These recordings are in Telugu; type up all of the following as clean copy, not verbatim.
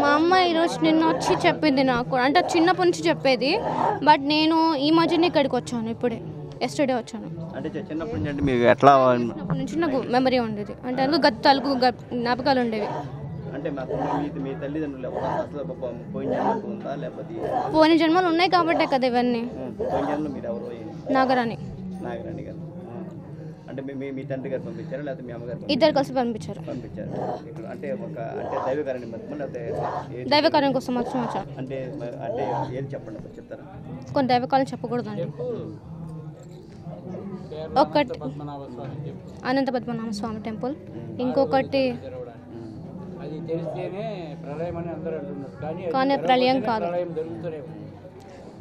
మా అమ్మ ఈరోజు నిన్న వచ్చి చెప్పింది నాకు, అంటే చిన్నప్పటి నుంచి చెప్పేది. బట్ నేను ఈ మధ్యనే ఇక్కడికి వచ్చాను, ఇప్పుడే ఎస్టర్డే వచ్చాను. అంటే చిన్నప్పటి నుంచి మీకు ఎట్లా చిన్నప్పటి నుంచి నాకు మెమరీ ఉండేది, అంటే అందుకు గతాలకు జ్ఞాపకాలు ఉండేవి. అంటే మీ తల్లిదండ్రులు పోయిన జన్మకు ఉందా లేకపోతే పోయిన జన్మలు ఉన్నాయి కాబట్టే కదా ఇవన్నీ. పోయిన జన్మలో మీరు ఎవరు? నాగరాణి. నాగరాణి గారు. అంటే మీ తండ్రి గారు పంపించారా లేకపోతే మీ అమ్మగారు? ఇద్దరు కలిసి పంపించారు. ఇక్కడ అంటే దైవకార్యం లేకపోతే దైవకార్యం కోసం వచ్చాం. అంటే ఏది చెప్పండి, చెప్తారా? కొన్ని దైవకాలం చెప్పకూడదండి. ఒకటి అనంత పద్మనాభ స్వామి టెంపుల్, ఇంకొకటి కానీ ప్రళయం కాదు,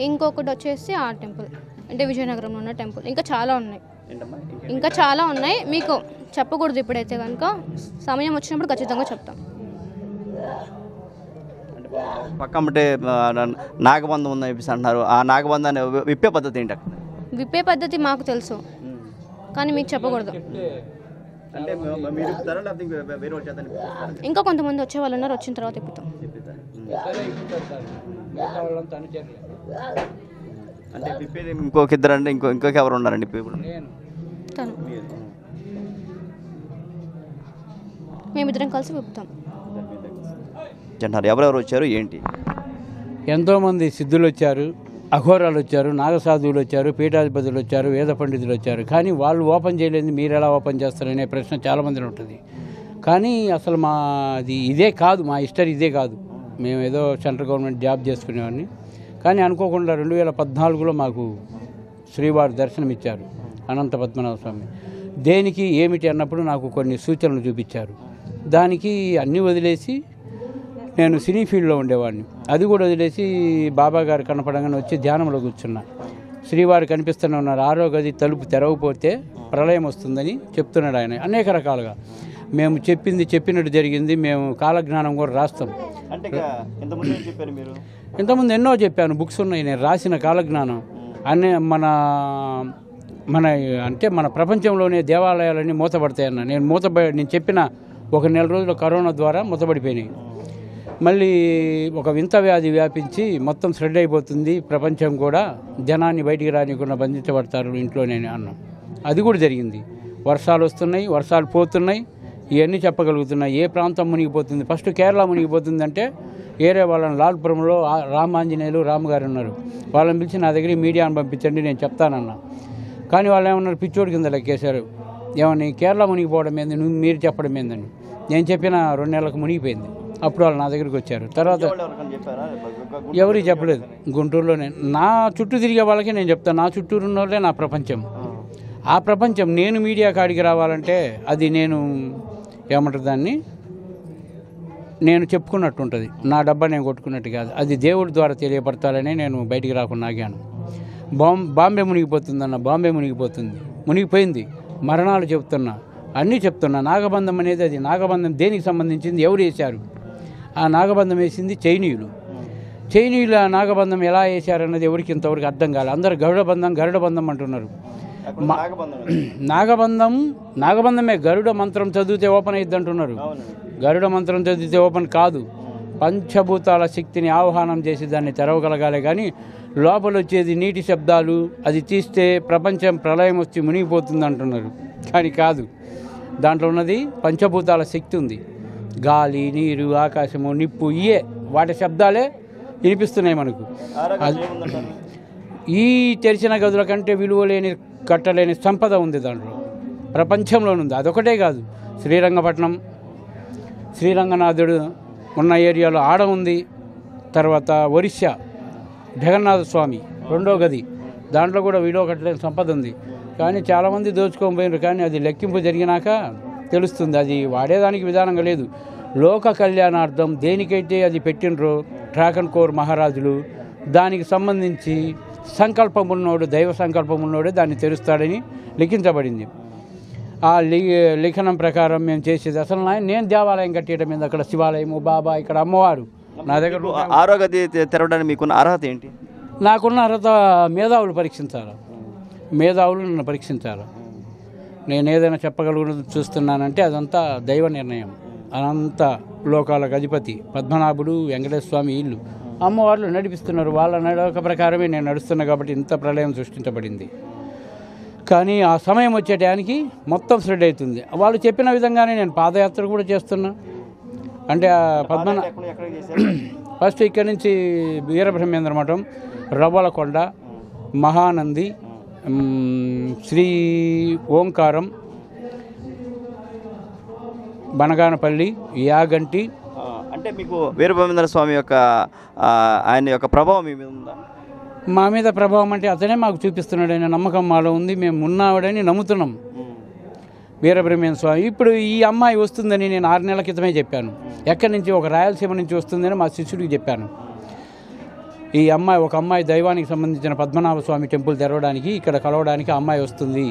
ఇంకొకటి వచ్చేసి ఆ టెంపుల్ అంటే విజయనగరంలో ఉన్న టెంపుల్. ఇంకా చాలా ఉన్నాయి, మీకు చెప్పకూడదు ఇప్పుడైతే. కనుక సమయం వచ్చినప్పుడు ఖచ్చితంగా చెప్తాం. పక్క అంటే నాగబంధం ఉందని చెప్పేసి అంటున్నారు. ఆ నాగబంధాన్ని విప్పే పద్ధతి ఏంటి? విప్పే పద్ధతి మాకు తెలుసు, కానీ మీకు చెప్పకూడదు. ఇంకా కొంతమంది వచ్చే వాళ్ళు ఉన్నారు, వచ్చిన తర్వాత ఇప్పుతాం. అంటే విప్పేది ఇంకొక ఇద్దరు అంటే ఇంకొక ఎవరు ఉన్నారండి? తను మేమిద్దరం కలిసి విప్పుతాం. ఎవరెవరు వచ్చారు ఏంటి? ఎంతోమంది సిద్ధులు వచ్చారు, అఘోరాలు వచ్చారు, నాగసాధువులు వచ్చారు, పీఠాధిపతులు వచ్చారు, వేద పండితులు వచ్చారు. కానీ వాళ్ళు ఓపెన్ చేయలేదు, మీరు ఎలా ఓపెన్ చేస్తారనే ప్రశ్న చాలామందిలో ఉంటుంది. కానీ అసలు ఇదే కాదు, మా హిస్టరీ ఇదే కాదు. మేము ఏదో సెంట్రల్ గవర్నమెంట్ జాబ్ చేసుకునేవాడిని. కానీ అనుకోకుండా 2014లో మాకు శ్రీవారి దర్శనం ఇచ్చారు, అనంత పద్మనాభ స్వామి. దేనికి ఏమిటి అన్నప్పుడు నాకు కొన్ని సూచనలు చూపించారు. దానికి అన్నీ వదిలేసి నేను సినీ ఫీల్డ్లో ఉండేవాడిని. అది కూడా వదిలేసి బాబా గారు కనపడంగానే వచ్చి ధ్యానంలో కూర్చున్నా. శ్రీవారు కనిపిస్తూనే ఉన్నారు. 6వ గది తలుపు తెరవకపోతే ప్రళయం వస్తుందని చెప్తున్నాడు ఆయన అనేక రకాలుగా. మేము చెప్పినట్టు జరిగింది. మేము కాలజ్ఞానం కూడా రాస్తాం. ఇంతకుముందు ఎన్నో చెప్పాను, బుక్స్ ఉన్నాయి, నేను రాసిన కాలజ్ఞానం అన్నీ. మన ప్రపంచంలోనే దేవాలయాలన్నీ మూతపడతాయన్న. నేను చెప్పిన ఒక నెల రోజుల కరోనా ద్వారా మూతపడిపోయినాయి. మళ్ళీ ఒక వింత వ్యాధి వ్యాపించి మొత్తం స్ప్రెడ్ అయిపోతుంది, ప్రపంచం కూడా జనాన్ని బయటికి రానికుండా బంధించబడతారు ఇంట్లోనే అన్నాం. అది కూడా జరిగింది. వర్షాలు వస్తున్నాయి, వర్షాలు పోతున్నాయి, ఇవన్నీ చెప్పగలుగుతున్నాయి. ఏ ప్రాంతం మునిగిపోతుంది? ఫస్ట్ కేరళ మునిగిపోతుంది అంటే ఏరే వాళ్ళని లాల్పురంలో రామాంజనేయులు రామగారు ఉన్నారు, వాళ్ళని పిలిచి నా దగ్గర మీడియాను పంపించండి నేను చెప్తానన్నా. కానీ వాళ్ళు ఏమన్నారు, పిచ్చోడి కింద లెక్కేశారు. ఏమని కేరళ మునిగిపోవడం ఏంది, మీరు చెప్పడం ఏందని. నేను చెప్పిన 2 నెలలకు మునిగిపోయింది. అప్పుడు వాళ్ళు నా దగ్గరికి వచ్చారు. తర్వాత ఎవరికి చెప్పలేదు. గుంటూరులోనే నా చుట్టూ తిరిగే వాళ్ళకే నేను చెప్తాను. నా చుట్టూరు ఉన్న వాళ్ళే నా ప్రపంచం. ఆ ప్రపంచం నేను మీడియా కాడికి రావాలంటే అది ఏమంటారు దాన్ని, నేను చెప్పుకున్నట్టు ఉంటుంది. నా డబ్బా నేను కొట్టుకున్నట్టు కాదు, అది దేవుడి ద్వారా తెలియపరచాలని నేను బయటికి రాకుండా ఆగాను. బాంబే మునిగిపోతుందన్న, బాంబే మునిగిపోయింది. మరణాలు చెప్తున్నా, అన్నీ చెప్తున్నా. నాగబంధం అనేది, అది నాగబంధం దేనికి సంబంధించింది, ఎవరు వేశారు? ఆ నాగబంధం వేసింది చైనీయులు. ఆ నాగబంధం ఎలా వేశారన్నది ఎవరికి ఇంతవరకు అర్థం కాలేదు. అందరూ గరుడ బంధం అంటున్నారు. నాగబంధమే. గరుడ మంత్రం చదివితే ఓపెన్ అయ్యిద్ది అంటున్నారు. గరుడ మంత్రం చదివితే ఓపెన్ కాదు. పంచభూతాల శక్తిని ఆహ్వానం చేసి దాన్ని తెరవగలగాలి. కానీ లోపల వచ్చేది నీటి శబ్దాలు, అది తీస్తే ప్రపంచం ప్రళయం వచ్చి మునిగిపోతుంది అంటున్నారు. కానీ కాదు, దాంట్లో ఉన్నది పంచభూతాల శక్తి ఉంది. గాలి, నీరు, ఆకాశము, నిప్పు, ఇయే వాటి శబ్దాలే వినిపిస్తున్నాయి మనకు. ఈ తెరిచిన గదుల కంటే విలువలేని, కట్టలేని సంపద ఉంది దాంట్లో, ప్రపంచంలోనుంది. అదొకటే కాదు, శ్రీరంగపట్నం, శ్రీరంగనాథుడు ఉన్న ఏరియాలో ఆడ ఉంది. తర్వాత ఒరిస్సా జగన్నాథ స్వామి 2వ గది, దాంట్లో కూడా విలువ కట్టలేని సంపద ఉంది. కానీ చాలామంది దోచుకోకపోయినారు. కానీ అది లెక్కింపు జరిగినాక తెలుస్తుంది. అది వాడేదానికి విధానంగా లేదు. లోక కళ్యాణార్థం దేనికైతే అది పెట్టినరో ట్రాకన్ కోర్ మహారాజులు, దానికి సంబంధించి సంకల్పం ఉన్నోడు, దైవ సంకల్పం ఉన్నోడే దాన్ని తెరుస్తాడని లిఖించబడింది. ఆ లిఖనం ప్రకారం మేము చేసేది. అసలు నేను దేవాలయం కట్టేయడం మీద, అక్కడ శివాలయము, బాబా, ఇక్కడ అమ్మవారు. నా దగ్గర 6వ గది తెరవడానికి మీకున్న అర్హత ఏంటి? నాకున్న అర్హత మేధావులు పరీక్షించాలి. మేధావులు నన్ను పరీక్షించాలి. నేను ఏదైనా చెప్పగలుగుతుంది చూస్తున్నానంటే అదంతా దైవ నిర్ణయం. అనంత లోకాలకు అధిపతి పద్మనాభుడు వెంకటేశ్వర స్వామి ఇల్లు అమ్మవార్లు నడిపిస్తున్నారు. వాళ్ళ నడక ప్రకారమే నేను నడుస్తున్నా కాబట్టి ఇంత ప్రళయం సృష్టించబడింది. కానీ ఆ సమయం వచ్చే టయానికి మొత్తం స్ప్రెడ్ అవుతుంది. వాళ్ళు చెప్పిన విధంగానే నేను పాదయాత్ర కూడా చేస్తున్నా. అంటే ఫస్ట్ ఇక్కడి నుంచి వీరబ్రహ్మేంద్ర మఠం, రవ్వలకొండ, మహానంది, శ్రీ ఓంకారం, బనగానపల్లి, యాగంటి. అంటే మీకు వీరబ్రహ్మేంద్ర స్వామి యొక్క ఆయన యొక్క ప్రభావం మీ మీద ఉందా? మా మీద ప్రభావం అంటే అతనే మాకు చూపిస్తున్నాడనే నమ్మకం మాలో ఉంది. మేము ఉన్నాడని నమ్ముతున్నాం వీరబ్రహ్మేంద్ర స్వామి. ఇప్పుడు ఈ అమ్మాయి వస్తుందని నేను 6 నెలల క్రితమే చెప్పాను. ఎక్కడి నుంచి? ఒక రాయలసీమ నుంచి వస్తుందని మా శిష్యుడికి చెప్పాను. ఈ అమ్మాయి, ఒక అమ్మాయి దైవానికి సంబంధించిన పద్మనాభ స్వామి టెంపుల్ తెరవడానికి, ఇక్కడ కలవడానికి ఆ అమ్మాయి వస్తుంది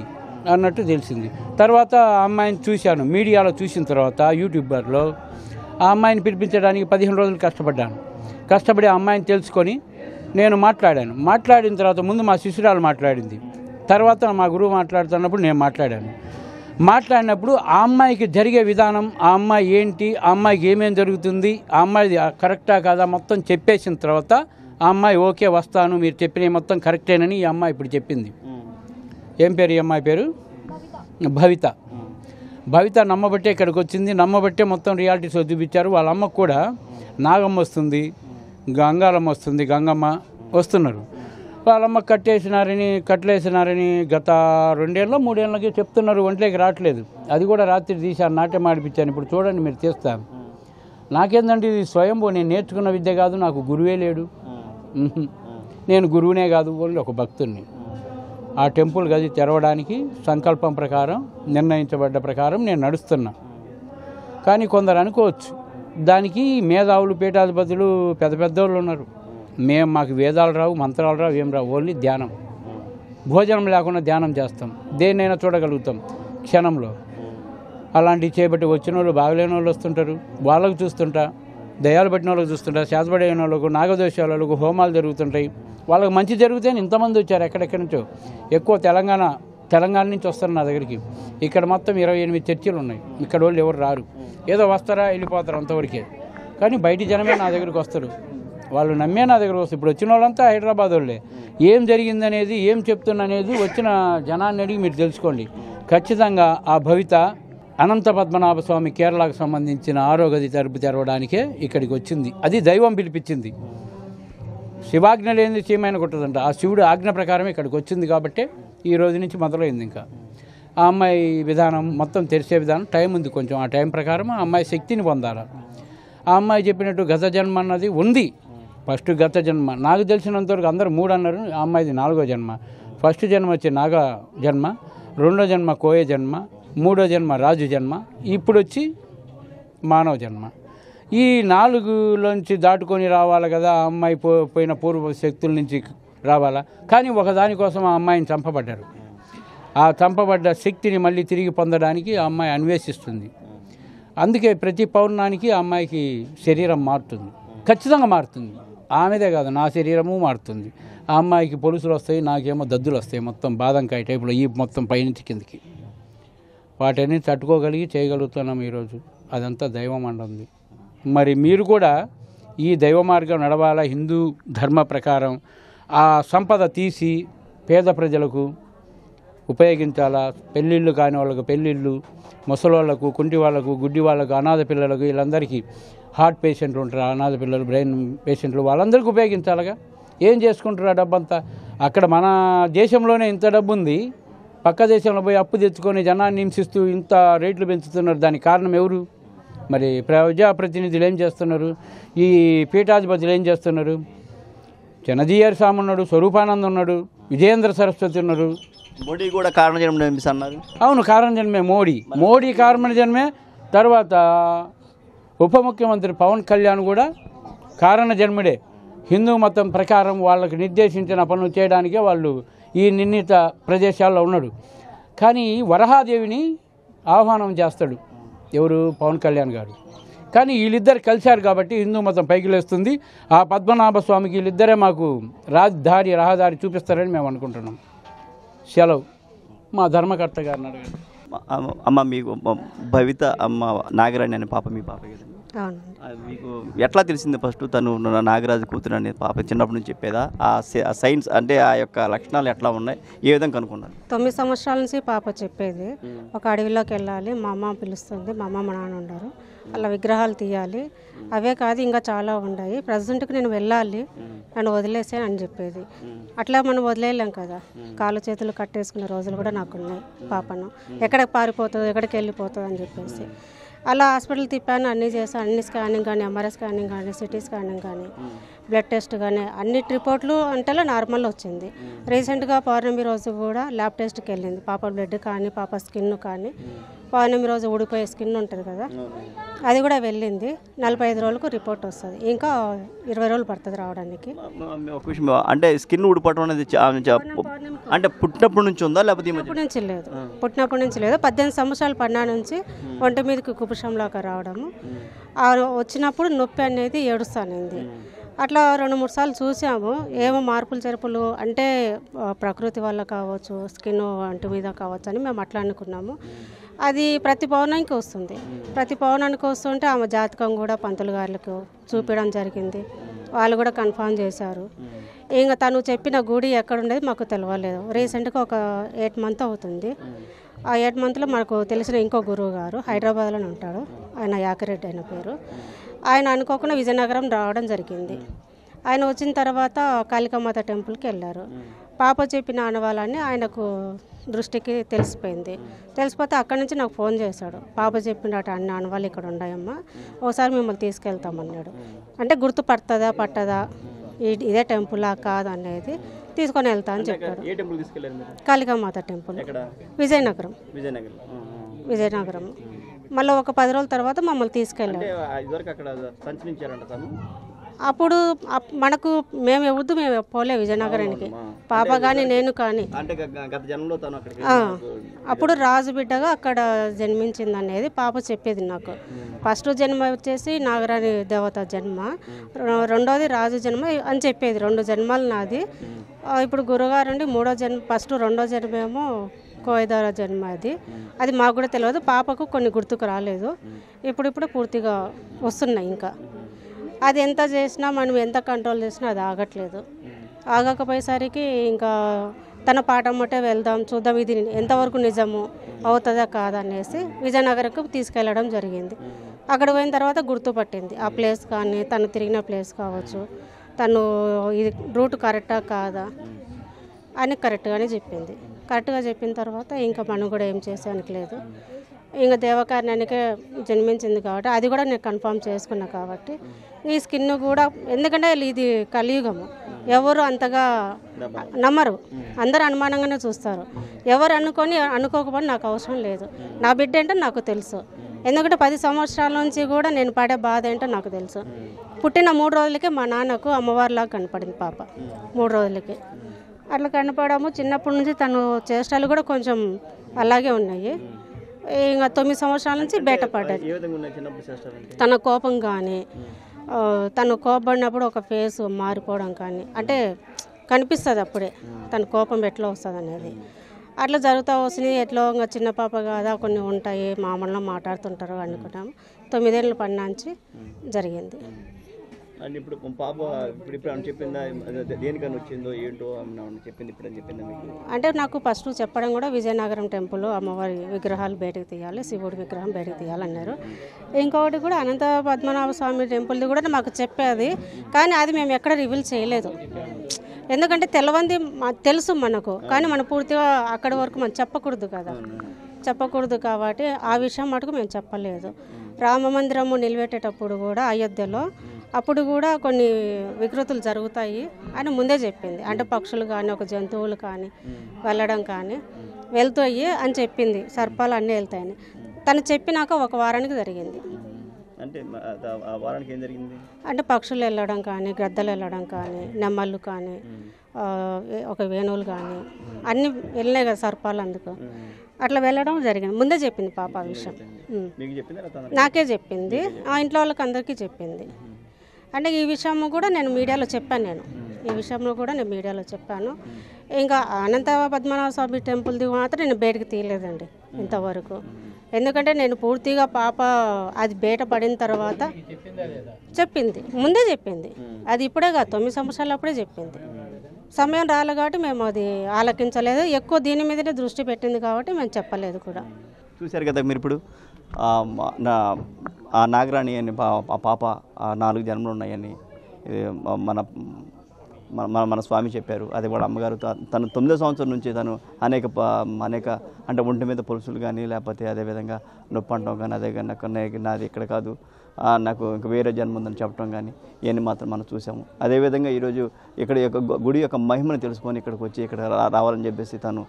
అన్నట్టు తెలిసింది. తర్వాత ఆ అమ్మాయిని చూశాను, మీడియాలో చూసిన తర్వాత యూట్యూబర్లో. ఆ అమ్మాయిని పిలిపించడానికి 15 రోజులు కష్టపడి ఆ అమ్మాయిని తెలుసుకొని నేను మాట్లాడిన తర్వాత ముందు మా శిష్యురాలు మాట్లాడింది, తర్వాత మా గురువు మాట్లాడుతున్నప్పుడు నేను మాట్లాడినప్పుడు ఆ అమ్మాయికి జరిగే విధానం, ఆ అమ్మాయి ఏంటి, ఆ అమ్మాయికి ఏమేమి జరుగుతుంది, ఆ అమ్మాయి కరెక్టా కాదా మొత్తం చెప్పేసిన తర్వాత ఆ అమ్మాయి ఓకే వస్తాను, మీరు చెప్పినవి మొత్తం కరెక్టేనని ఈ అమ్మాయి ఇప్పుడు చెప్పింది. ఏం పేరు ఈ అమ్మాయి పేరు? భవిత నమ్మబట్టే ఇక్కడికి వచ్చింది. నమ్మబట్టే మొత్తం రియాలిటీ షో చూపించారు. వాళ్ళ అమ్మకు కూడా నాగమ్మ వస్తుంది, గంగాలమ్మ వస్తుంది, గంగమ్మ వస్తున్నారు. వాళ్ళమ్మ కట్టలేసినారని గత 2 ఏళ్ళ 3 ఏళ్ళకి చెప్తున్నారు. ఒంట్లోకి రావట్లేదు. అది కూడా రాత్రి తీశాను, నాట్యం ఆడిపించాను. ఇప్పుడు చూడండి, మీరు చేస్తాను. నాకేందంటే ఇది స్వయంభూ, నేను నేర్చుకున్న విద్య కాదు, నాకు గురువే లేడు. నేను గురువునే కాదు, ఓన్లీ ఒక భక్తుడిని. ఆ టెంపుల్ గది తెరవడానికి సంకల్పం ప్రకారం, నిర్ణయించబడ్డ ప్రకారం నేను నడుస్తున్నా. కానీ కొందరు అనుకోవచ్చు, దానికి మేధావులు, పీఠాధిపతులు, పెద్దోళ్ళు ఉన్నారు. మాకు వేదాలు రావు, మంత్రాలు రావు, ఏం రావు, ఓన్లీ ధ్యానం. భోజనం లేకుండా ధ్యానం చేస్తాం, దేన్నైనా చూడగలుగుతాం క్షణంలో. అలాంటివి చేపట్టి వచ్చిన వాళ్ళు, బాగలేని వాళ్ళు వస్తుంటారు, వాళ్ళకు చూస్తుంటా. దయాలు పట్టిన వాళ్ళకి చూస్తుంటా, శాతపడిన వాళ్ళకు, నాగదోషాలకు హోమాలు జరుగుతుంటాయి. వాళ్ళకి మంచి జరిగితేనే ఇంతమంది వచ్చారు ఎక్కడెక్కడి నుంచో. ఎక్కువ తెలంగాణ నుంచి వస్తారు నా దగ్గరికి. ఇక్కడ మొత్తం 28 చర్చిలు ఉన్నాయి. ఇక్కడ వాళ్ళు ఎవరు రారు, ఏదో వస్తారా వెళ్ళిపోతారు అంతవరకే. కానీ బయటి జనమే నా దగ్గరికి వస్తారు, వాళ్ళు నమ్మే నా దగ్గరకు వస్తారు. ఇప్పుడు వచ్చిన వాళ్ళంతా హైదరాబాద్ వాళ్ళే. ఏం జరిగిందనేది, ఏం చెప్తున్ననేది వచ్చిన జనాన్ని అడిగి మీరు తెలుసుకోండి. ఖచ్చితంగా ఆ భవిత అనంత పద్మనాభ స్వామి కేరళకు సంబంధించిన 6వ గది తలుపు తెరవడానికే ఇక్కడికి వచ్చింది. అది దైవం పిలిపించింది. శివాజ్ఞ లేని చీమైన కొట్టదంట. ఆ శివుడు ఆజ్ఞ ప్రకారం ఇక్కడికి వచ్చింది కాబట్టి ఈ రోజు నుంచి మొదలైంది. ఇంకా ఆ అమ్మాయి విధానం మొత్తం తెరిచే విధానం టైం ఉంది కొంచెం. ఆ టైం ప్రకారం ఆ అమ్మాయి శక్తిని పొందాలి. ఆ అమ్మాయి చెప్పినట్టు గత జన్మ అన్నది ఉంది. ఫస్ట్ గత జన్మ నాకు తెలిసినంతవరకు అందరూ 3 అన్నారు. ఆ అమ్మాయిది 4వ జన్మ. ఫస్ట్ జన్మ వచ్చి నాగ జన్మ, 2వ జన్మ కోయ జన్మ, 3వ జన్మ రాజు జన్మ, ఇప్పుడు వచ్చి మానవ జన్మ. ఈ 4లోంచి దాటుకొని రావాలి కదా ఆ అమ్మాయి. పోయిన పూర్వ శక్తుల నుంచి రావాలా. కానీ ఒకదానికోసం ఆ అమ్మాయిని చంపబడ్డారు. ఆ చంపబడ్డ శక్తిని మళ్ళీ తిరిగి పొందడానికి ఆ అమ్మాయి అన్వేషిస్తుంది. అందుకే ప్రతి పౌర్ణానికి ఆ అమ్మాయికి శరీరం మారుతుంది, ఖచ్చితంగా మారుతుంది. ఆమెదే కాదు, నా శరీరము మారుతుంది. ఆ అమ్మాయికి పొలుసులు వస్తాయి, నాకేమో దద్దులు వస్తాయి, మొత్తం బాదంకాయ టైపులో, ఈ మొత్తం పైనుంచి కిందకి. వాటిని తట్టుకోగలిగి చేయగలుగుతున్నాం ఈరోజు. అదంతా దైవం అంటుంది. మరి మీరు కూడా ఈ దైవ మార్గం నడవాలా. హిందూ ధర్మ ప్రకారం ఆ సంపద తీసి పేద ప్రజలకు ఉపయోగించాలా. పెళ్ళిళ్ళు కాని వాళ్ళకు పెళ్ళిళ్ళు, ముసలోళ్ళకు, కుంటి వాళ్ళకు, గుడ్డి వాళ్ళకు, అనాథ పిల్లలకు, వీళ్ళందరికీ, హార్ట్ పేషెంట్లు ఉంటారు, అనాథ పిల్లలు, బ్రెయిన్ పేషెంట్లు, వాళ్ళందరికీ ఉపయోగించాలిగా. ఏం చేసుకుంటారు ఆ డబ్బంతా? అక్కడ మన దేశంలోనే ఇంత డబ్బు ఉంది, పక్క దేశంలో పోయి అప్పు తెచ్చుకొని జనాన్ని హింసిస్తూ ఇంత రేట్లు పెంచుతున్నారు. దానికి కారణం ఎవరు? మరి ప్రజాప్రతినిధులు ఏం చేస్తున్నారు? ఈ పీఠాధిపతులు ఏం చేస్తున్నారు? జనజీయర్ స్వామి ఉన్నాడు, స్వరూపానందం ఉన్నాడు, విజయేంద్ర సరస్వతి ఉన్నారు. మోడీ కూడా కారణ జన్మ అన్నారు. అవును, కారణ జన్మే మోడీ కారణ జన్మే. తర్వాత ఉప ముఖ్యమంత్రి పవన్ కళ్యాణ్ కూడా కారణ జన్ముడే. హిందూ మతం ప్రకారం వాళ్ళకి నిర్దేశించిన పనులు చేయడానికే వాళ్ళు ఈ నిర్ణీత ప్రదేశాల్లో ఉన్నాడు. కానీ వరహాదేవిని ఆహ్వానం చేస్తాడు ఎవరు? పవన్ కళ్యాణ్ గారు. కానీ వీళ్ళిద్దరు కలిశారు కాబట్టి హిందూ మతం పైకి లేస్తుంది. ఆ పద్మనాభ స్వామికి వీళ్ళిద్దరే మాకు రహదారి చూపిస్తారని మేము అనుకుంటున్నాం. సెలవు. మా ధర్మకర్త గారిని అడగండి. అమ్మ, మీకు భవిత అమ్మ నాగరాణి అనే పాప, మీ పాప అవునండి. మీకు ఎట్లా తెలిసింది ఫస్ట్ తను నాగరాజు కూతురు అనేది పాప చిన్నప్పటి నుంచి చెప్పేదా? ఆ సైన్స్ అంటే ఆ యొక్క లక్షణాలు ఎట్లా ఉన్నాయి, ఏ విధంగా కనుక్కున్నారు? 9 సంవత్సరాల నుంచి పాప చెప్పేది, ఒక అడవిలోకి వెళ్ళాలి, మా అమ్మ పిలుస్తుంది, మా అమ్మ మా నాన్న ఉండరు, అలా విగ్రహాలు తీయాలి, అవే కాదు ఇంకా చాలా ఉన్నాయి, ప్రజెంట్కి నేను వెళ్ళాలి, నన్ను వదిలేసే అని చెప్పేది. అట్లా మనం వదిలేయలేం కదా, కాళ్ళు చేతులు కట్టేసుకునే రోజులు కూడా నాకున్నాయి. పాపను ఎక్కడికి పారిపోతుందో ఎక్కడికి వెళ్ళిపోతుందో అని చెప్పేసి అలా హాస్పిటల్ తిప్పాను, అన్నీ చేశాను, అన్ని స్కానింగ్ కానీ, ఎంఆర్ఐ స్కానింగ్ కానీ, సిటీ స్కానింగ్ కానీ, బ్లడ్ టెస్ట్ కానీ అన్ని రిపోర్ట్లు అంటేలా నార్మల్ వచ్చింది. రీసెంట్గా పౌర్ణమి రోజు కూడా ల్యాబ్ టెస్ట్కి వెళ్ళింది, పాప బ్లడ్ కానీ పాప స్కిన్ కానీ, పౌర్ణమి రోజు ఊడిపోయే స్కిన్ ఉంటుంది కదా, అది కూడా వెళ్ళింది. 45 రోజులకు రిపోర్ట్ వస్తుంది, ఇంకా 20 రోజులు పడుతుంది రావడానికి. ఒక విషయం, అంటే స్కిన్ ఊడిపోవడం అనేది అంటే పుట్టినప్పటి నుంచి ఉందా లేకపోతే పుట్టినప్పటి నుంచి లేదు, పుట్టినప్పటి నుంచి లేదు. 18 సంవత్సరాలు పడినా నుంచి ఒంటి మీదకి కుపుషంలాగా రావడము, వచ్చినప్పుడు నొప్పి అనేది ఏడుస్తానంది. అట్లా 2-3 సార్లు చూసాము, ఏమో మార్పులు చెరుపులు అంటే ప్రకృతి వల్ల కావచ్చు, స్కిన్ అంటు మీద కావచ్చు అని మేము అట్లా అనుకున్నాము. అది ప్రతి పౌర్ణానికి వస్తుంది, ప్రతి పౌర్ణానికి వస్తుంటే ఆమె జాతకం కూడా పంతులు గారులకు చూపించడం జరిగింది, వాళ్ళు కూడా కన్ఫర్మ్ చేశారు. ఇంకా తను చెప్పిన గుడి ఎక్కడుండేది మాకు తెలియలేదు. రీసెంట్గా ఒక 8 మంత్ అవుతుంది. ఆ 8 మంత్లో మనకు తెలిసిన ఇంకో గురువు గారు హైదరాబాద్లోనే ఉంటాడు, ఆయన యాకిరెడ్డి అయిన పేరు, ఆయన అనుకోకుండా విజయనగరం రావడం జరిగింది. ఆయన వచ్చిన తర్వాత కాళికామాత టెంపుల్కి వెళ్ళారు. పాప చెప్పిన ఆనవాళ్ళని ఆయనకు దృష్టికి తెలిసిపోయింది. తెలిసిపోతే అక్కడి నుంచి నాకు ఫోన్ చేశాడు, పాప చెప్పినట్టు అన్ని ఆనవాళ్ళు ఇక్కడ ఉన్నాయమ్మా, ఒకసారి మిమ్మల్ని తీసుకెళ్తామన్నాడు. అంటే గుర్తుపడుతుందా పట్టదా, ఇదే టెంపులా కాదు అనేది తీసుకొని వెళ్తా అని చెప్పాడు. కాళికామాత టెంపుల్ విజయనగరం. మళ్ళీ ఒక 10 రోజుల తర్వాత మమ్మల్ని తీసుకెళ్ళాడు. అప్పుడు మనకు మేము ఎవరు మేము పోలే విజయనగరానికి, పాప కానీ నేను కానీ. అప్పుడు రాజు బిడ్డగా అక్కడ జన్మించింది అనేది పాప చెప్పేది నాకు. ఫస్ట్ జన్మ వచ్చేసి నాగరాణి దేవత జన్మ, రెండోది రాజు జన్మ అని చెప్పేది. 2 జన్మలు నాది. ఇప్పుడు గురుగారు అండి 3వ జన్మ, ఫస్ట్ 2వ జన్మేమో కోయదార జన్మ. అది మాకు కూడా తెలియదు, పాపకు కొన్ని గుర్తుకు రాలేదు, ఇప్పుడు పూర్తిగా వస్తున్నాయి. ఇంకా అది ఎంత చేసినా మనం ఎంత కంట్రోల్ చేసినా అది ఆగట్లేదు. ఆగకపోయేసరికి ఇంకా తన పాటమ్మటే వెళ్దాం చూద్దాం ఇది ఎంతవరకు నిజము అవుతుందా కాదనేసి విజయనగరంకు తీసుకెళ్ళడం జరిగింది. అక్కడ పోయిన తర్వాత గుర్తుపట్టింది ఆ ప్లేస్ కానీ, తను తిరిగిన ప్లేస్ కావచ్చు, తను ఇది రూట్ కరెక్టా కాదా అని కరెక్ట్గానే చెప్పింది. కరెక్ట్గా చెప్పిన తర్వాత ఇంకా మనం కూడా ఏం చేసానికి లేదు, ఇంకా దేవకార్యానికే జన్మించింది కాబట్టి అది కూడా నేను కన్ఫర్మ్ చేసుకున్నా. కాబట్టి ఈ స్కిన్ కూడా, ఎందుకంటే ఇది కలియుగము, ఎవరు అంతగా నమ్మరు, అందరూ అనుమానంగానే చూస్తారు. ఎవరు అనుకోకపోతే నాకు అవసరం లేదు, నా బిడ్డ ఏంటో నాకు తెలుసు. ఎందుకంటే 10 సంవత్సరాల నుంచి కూడా నేను పడే బాధ ఏంటో నాకు తెలుసు. పుట్టిన 3 రోజులకే మా నాన్నకు అమ్మవారిలాగా కనపడింది పాప, 3 రోజులకి అట్లా కనపడము. చిన్నప్పటి నుంచి తను చేష్టాలు కూడా కొంచెం అలాగే ఉన్నాయి. ఇంకా 9 సంవత్సరాల నుంచి బయటపడ్డది. తన కోపం కానీ, తను కోపడినప్పుడు ఒక ఫేస్ మారిపోవడం కానీ, అంటే కనిపిస్తుంది అప్పుడే తన కోపం ఎట్లా వస్తుంది అనేది. అట్లా జరుగుతూ వస్తుంది. ఎట్లా ఇంకా చిన్న పాప కాదా, కొన్ని ఉంటాయి మామూలుగా మాట్లాడుతుంటారు అనుకున్నాము. 9 ఏళ్ళ పడినాంచి జరిగింది. అండ్ ఇప్పుడు పాప ఇప్పుడు చెప్పిందా దేనికని వచ్చిందో ఏంటో చెప్పింది, ఇప్పుడు అని చెప్పిందా మీకు? అంటే నాకు ఫస్ట్ చెప్పడం కూడా విజయనగరం టెంపుల్ అమ్మవారి విగ్రహాలు బయటకు తీయాలి, శివుడి విగ్రహం బయటకు తీయాలన్నారు. ఇంకొకటి కూడా అనంత పద్మనాభ స్వామి టెంపుల్ది కూడా మాకు చెప్పేది, కానీ అది మేము ఎక్కడ రివీల్ చేయలేదు. ఎందుకంటే తెలవంది తెలుసు మనకు, కానీ మనం పూర్తిగా అక్కడి వరకు మనం చెప్పకూడదు కదా, చెప్పకూడదు కాబట్టి ఆ విషయం మటుకు మేము చెప్పలేదు. రామ మందిరము నిలబెట్టేటప్పుడు కూడా అయోధ్యలో అప్పుడు కూడా కొన్ని వికృతులు జరుగుతాయి అని ముందే చెప్పింది. అంటే పక్షులు కానీ, ఒక జంతువులు కానీ వెళ్ళడం కానీ వెళ్తాయి అని చెప్పింది, సర్పాలు అన్నీ వెళ్తాయని. తను చెప్పినాక 1 వారానికి జరిగింది. అంటే ఆ వారానికి ఏం జరిగింది? అంటే పక్షులు వెళ్ళడం కానీ, గ్రద్దలు వెళ్ళడం కానీ, నెమ్మళ్ళు కానీ, ఒక వేణువులు కానీ అన్నీ వెళ్ళినాయి కదా సర్పాలు, అందుకు అట్లా వెళ్ళడం జరిగింది. ముందే చెప్పింది పాప ఆ విషయం. నాకే చెప్పింది, ఆ ఇంట్లో వాళ్ళకి అందరికీ చెప్పింది. అంటే ఈ విషయం కూడా నేను మీడియాలో చెప్పాను, ఈ విషయంలో కూడా నేను మీడియాలో చెప్పాను. ఇంకా అనంత పద్మనాభ స్వామి టెంపుల్ది మాత్రం నేను బయటకు తీయలేదండి ఇంతవరకు. ఎందుకంటే నేను పూర్తిగా పాప అది బయట పడిన తర్వాత చెప్పింది, ముందే చెప్పింది. అది ఇప్పుడే కాదు, 9 సంవత్సరాలు అప్పుడే చెప్పింది. సమయం రాలే కాబట్టి మేము అది ఆలకించలేదు, ఎక్కువ దీని మీదనే దృష్టి పెట్టింది కాబట్టి మేము చెప్పలేదు కూడా. చూశారు కదా మీరు ఇప్పుడు ఆ నాగరాణి అని ఆ పాప 4 జన్మలు ఉన్నాయని మన మన మన స్వామి చెప్పారు. అది కూడా అమ్మగారు తను 9వ సంవత్సరం నుంచి తను అనేక అంటే ఒంటి మీద పొలుసులు కానీ లేకపోతే అదేవిధంగా నొప్పి అంటాం కానీ అదే కానీ నాది ఇక్కడ కాదు, నాకు ఇంకా వేరే జన్మ ఉందని చెప్పడం కానీ ఇవన్నీ మాత్రం మనం చూసాము. అదేవిధంగా ఈరోజు ఇక్కడ యొక్క గుడి యొక్క మహిమను తెలుసుకొని ఇక్కడికి వచ్చి ఇక్కడ రావాలని చెప్పేసి తను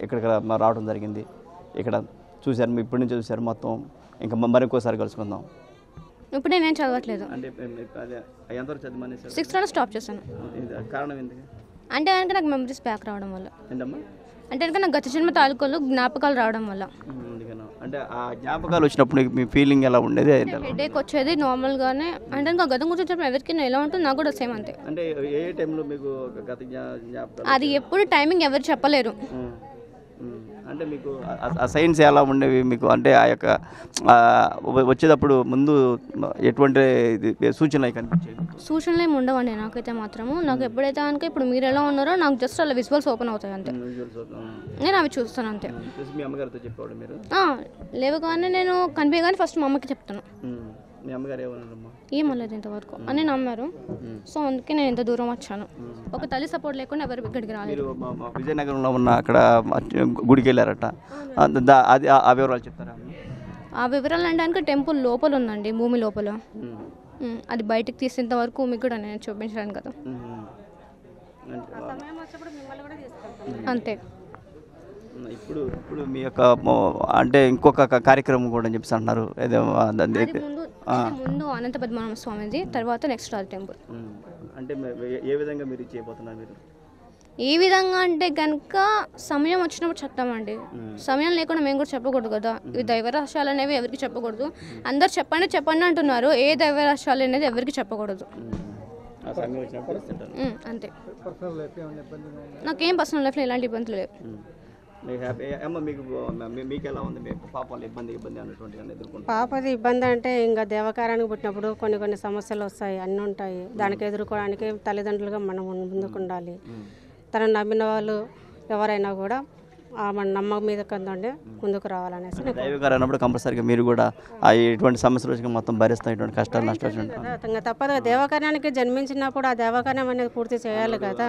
ఇక్కడికి రావడం జరిగింది. ఇక్కడ చూశారు, ఇప్పటి నుంచి చూశారు మొత్తం. ఇంకా మరింకోసారి కలుసుకుందాం. ఇప్పుడు నేనేం చదవట్లేదు, అంటే ఎంతవరకు చదివి 6th స్టాప్ చేశాను. కారణం ఏంటి? అంటే కనుక నాకు మెమరీస్ బ్యాక్ రావడం వల్ల, ఏంటమ్మా? అంటే కనుక నాకు గత జన్మ తాలూకాలు జ్ఞాపకాలు రావడం వల్ల. అంటే ఆ జ్ఞాపకాలు వచ్చినప్పుడు మీ ఫీలింగ్ ఎలా ఉండేది? హెడేక్ వచ్చేది నార్మల్గానే. అంటే ఇంకా గతం గురించి ఎవరికి ఎలా ఉంటుంది నాకు కూడా సేమ్ అంతే. అంటే ఏ టైంలో మీకు గత జ్ఞాపకాలు? అది ఎప్పుడు టైమింగ్ ఎవరు చెప్పలేరు. అంటే మీకు ఆ సైన్స్ ఎలా ఉండేవి మీకు? అంటే ఆ యొక్క వచ్చేటప్పుడు ముందు ఎటువంటి సూచనలు కనిపించేవి? సూచనలు ఏమి ఉండవండి నాకైతే మాత్రము. నాకు ఎప్పుడైతే కనుక ఇప్పుడు మీరు ఎలా ఉన్నారో నాకు జస్ట్ అలా విజువల్స్ ఓపెన్ అవుతాయి అంతే, నేను అవి చూస్తాను అంతే. మీ అమ్మగారితో చెప్పాడు మీరు? లేవు కానీ నేను కనిపించగానే ఫస్ట్ మా అమ్మకి చెప్తాను. మీ అమ్మగారు ఏమన్నారమ్మా? ఏమలేదు ఇంతవరకు అని నమ్మారు. సో అందుకే నేను ఇంత దూరం వచ్చాను. ఒక తల్లి సపోర్ట్ లేకుండా ఎవరు ఇక్కడికి రాలేదు. విజయనగరంలో ఉన్న అక్కడ గుడికి వెళ్ళారట, అది ఆ వివరాలు చెప్తారా? ఆ వివరాలు అంటే టెంపుల్ లోపల ఉందండి, భూమి లోపల. అది బయటకు తీసేంత వరకు మీకు కూడా నేను చూపించడానికి కదా, అంతే. ఇప్పుడు మీ యొక్క అంటే ఇంకొక కార్యక్రమం కూడా అని చెప్పేసి అంటున్నారు. ముందు అనంత పద్మనాభ స్వామిది, తర్వాత నెక్స్ట్ రాజు టెంపుల్. అంటే ఏ విధంగా మీరు చేయబోతున్నారు? మీరు ఏ విధంగా అంటే కనుక సమయం వచ్చినప్పుడు చెప్తామండి. సమయం లేకుండా మేము కూడా చెప్పకూడదు కదా. ఈ దైవ రహస్యాలు అనేవి ఎవరికి చెప్పకూడదు. అందరు చెప్పండి అంటున్నారు, ఏ దైవ రహస్యాలు అనేది ఎవరికి చెప్పకూడదు అంతే. నాకేం పర్సనల్ లైఫ్లో ఎలాంటి ఇబ్బందులు లేవు. పాపది ఇబ్బంది అంటే ఇంకా దేవకారానికి పుట్టినప్పుడు కొన్ని సమస్యలు వస్తాయి, అన్నీ ఉంటాయి. దానికి ఎదుర్కోవడానికి తల్లిదండ్రులుగా మనం ముందుకు ఉండాలి. తను నమ్మిన వాళ్ళు ఎవరైనా కూడా మన నమ్మకం మీద కందండి ముందుకు రావాలనేసి. దైవకారం అన్నప్పుడు కంపల్సరీగా మీరు కూడా ఎటువంటి సమస్యలు వచ్చి మొత్తం భరిస్తాయి, ఇటువంటి కష్టాలు నష్టాలు ఇంకా తప్పదు. దేవకార్యానికి జన్మించినప్పుడు ఆ దేవకార్యం అనేది పూర్తి చేయాలి కదా.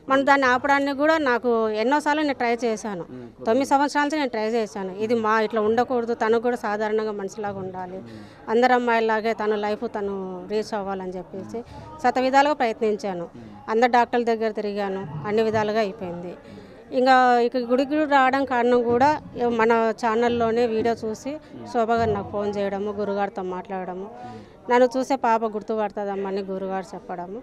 మనం దాన్ని ఆపడానికి కూడా నాకు ఎన్నోసార్లు నేను ట్రై చేశాను. 9 సంవత్సరాల నుంచి నేను ట్రై చేశాను. ఇది ఇట్లా ఉండకూడదు, తను కూడా సాధారణంగా మనిషిలాగా ఉండాలి, అందరు అమ్మాయిలాగే తన లైఫ్ తను రీచ్ అవ్వాలని చెప్పేసి విధాలుగా ప్రయత్నించాను. అందరు డాక్టర్ల దగ్గర తిరిగాను, అన్ని విధాలుగా అయిపోయింది. ఇంకా ఇక గుడికి రావడం కారణం కూడా మన ఛానల్లోనే వీడియో చూసి శోభ గారు నాకు ఫోన్ చేయడము, గురుగారితో మాట్లాడము, నన్ను చూసే పాప గుర్తుపడుతుందమ్మని గురుగారు చెప్పడము.